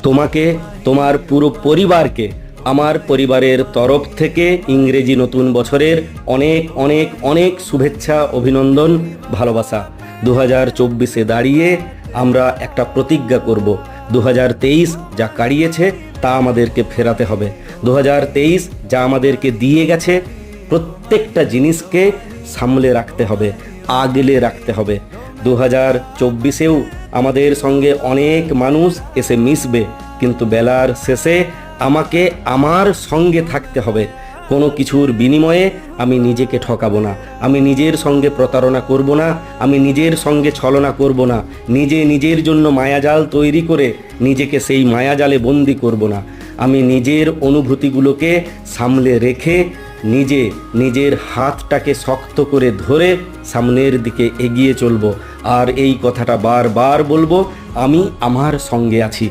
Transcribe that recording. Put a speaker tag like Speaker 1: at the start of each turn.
Speaker 1: তোমাকে, তোমার পুরো পরিবারকে আমার পরিবারের তরফ থেকে ইংরেজি নতুন বছরের অনেক অনেক অনেক শুভেচ্ছা, অভিনন্দন, ভালোবাসা। 2024-এ দাঁড়িয়ে আমরা একটা প্রতিজ্ঞা করব। 2023 যা কাড়িয়েছে তা আমাদেরকে ফেরাতে হবে। 2023 যা আমাদেরকে দিয়ে গেছে প্রত্যেকটা জিনিসকে সামলে রাখতে হবে, আগলে রাখতে হবে। 2024-এও আমাদের সঙ্গে অনেক মানুষ এসে মিশবে, কিন্তু বেলার শেষে আমাকে আমার সঙ্গে থাকতে হবে। কোনো কিছুর বিনিময়ে আমি নিজেকে ঠকাবো না, আমি নিজের সঙ্গে প্রতারণা করব না, আমি নিজের সঙ্গে ছলনা করব না, নিজের জন্য মায়াজাল তৈরি করে নিজেকে সেই মায়াজালে বন্দি করব না। আমি নিজের অনুভূতিগুলোকে সামলে রেখে নিজের হাতটাকে শক্ত করে ধরে সামনের দিকে এগিয়ে চলবো। আর এই কথাটা বারবার বলবো, আমি আমার সঙ্গে আছি।